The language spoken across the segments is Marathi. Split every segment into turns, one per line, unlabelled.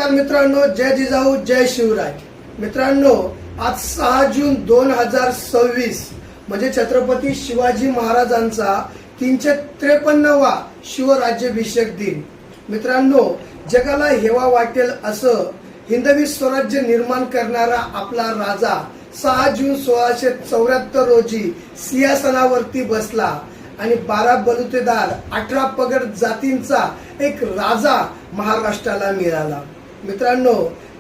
नमस्कार मित्रांनो, जय जिजाऊ जय शिवराय। मित्रांनो, आज 6 जून 2026 म्हणजे छत्रपती शिवाजी महाराजांचा 353वा शिवराज्याभिषेक दिन। मित्रांनो, जगाला हेवा वाटेल असं हिंदवी स्वराज्य निर्माण करणारा आपला राजा 6 जून 1674 रोजी सिंहासनावरती बसला आणि 12 बलुतेदार 18 पगड जातींचा एक राजा महाराष्ट्राला मिळाला। मित्रांनो,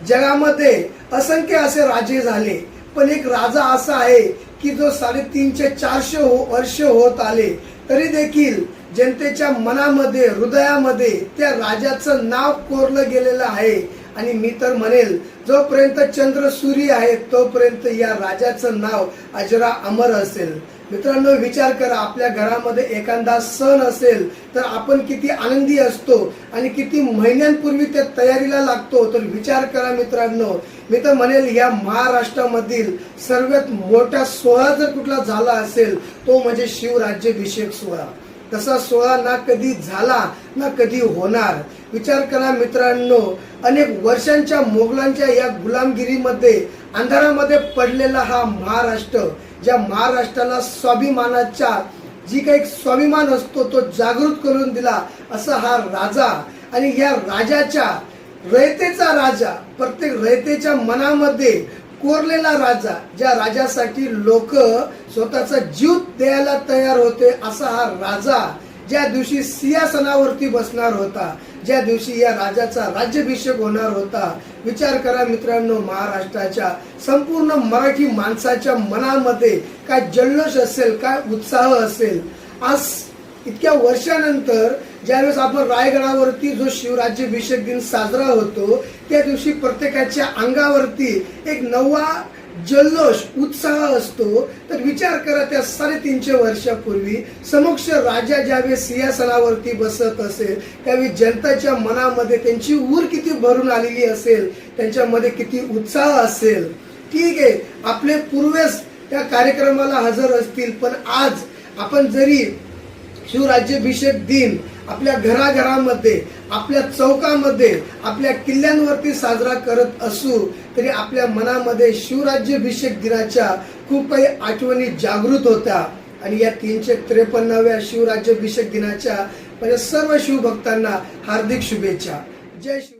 जगामध्ये असंख्य असे राजे झाले, पण एक राजा असा आहे की जो 350-400 वर्ष होत आले तरी देखील जनतेच्या मनामध्ये हृदयामध्ये त्या राजाचं नाव कोरलं गेलेलं आहे। आणि मी तर म्हणेल, जोपर्यंत चंद्र सूर्य आहे तोपर्यंत या राजाचं नाव अजरा अमर असेल। मित्रांनो, विचार करा, आपल्या घरामध्ये एखादा सण असेल तर आपण किती आनंदी असतो आणि किती महिन्यांपूर्वी त्या तयारीला लागतो। तर विचार करा मित्रांनो, मी तर म्हणेल या महाराष्ट्रामधील सर्वात मोठा सोहळा जर कुठला झाला असेल तो म्हणजे शिवराज्याभिषेक सोहळा। तसा सोहळा ना कधी झाला ना कधी होणार। विचार करा मित्रांनो, अनेक वर्षांच्या मोगलांच्या या गुलामगिरीमध्ये अंधारामध्ये पडलेला हा महाराष्ट्र, ज्या महाराष्ट्राला स्वाभिमानाच्या जी काही स्वाभिमान असतो तो जागृत करून दिला असा हा राजा। आणि या राजाच्या रयतेचा राजा, प्रत्येक रयतेच्या मनामध्ये कोरलेला राजा, ज्या राजासाठी लोक स्वतःचा जीव द्यायला तयार होते असा हा राजा ज्या दिवशी सिंहासनावरती बसणार होता, ज्या दिवशी या राजाचा राज्याभिषेक होणार होता, विचार करा मित्रांनो, महाराष्ट्राच्या संपूर्ण मराठी माणसाच्या मनामध्ये काय जल्लोष असेल, काय उत्साह असेल। आज इतक्या वर्षानंतर ज्यावेळेस आपण रायगडावरती जो शिवराज्याभिषेक दिन साजरा होतो त्या दिवशी प्रत्येकाच्या अंगावरती एक नवा जल्लोष उत्साह असतो। तर विचार करा, त्या 350 वर्षापूर्वी समक्ष राजा ज्यावेळेस सिंहासनावरती बसत असेल त्यावेळी जनतेच्या मनामध्ये त्यांची ऊर किती भरून आलेली असेल, त्यांच्यामध्ये किती उत्साह असेल। ठीक आहे, आपले पूर्वज त्या कार्यक्रमाला हजर असतील, पण आज आपण जरी शिवराज्याभिषेक दिन आपल्या घराघरामध्ये, आपल्या चौकामध्ये, आपल्या किल्ल्यांवरती साजरा करत असू तरी आपल्या मनामध्ये शिवराज्याभिषेक दिनाच्या खूप काही आठवणी जागृत होत्या। आणि या 353व्या शिवराज्याभिषेक दिनाच्या सर्व शिवभक्तांना हार्दिक शुभेच्छा। जय शिव।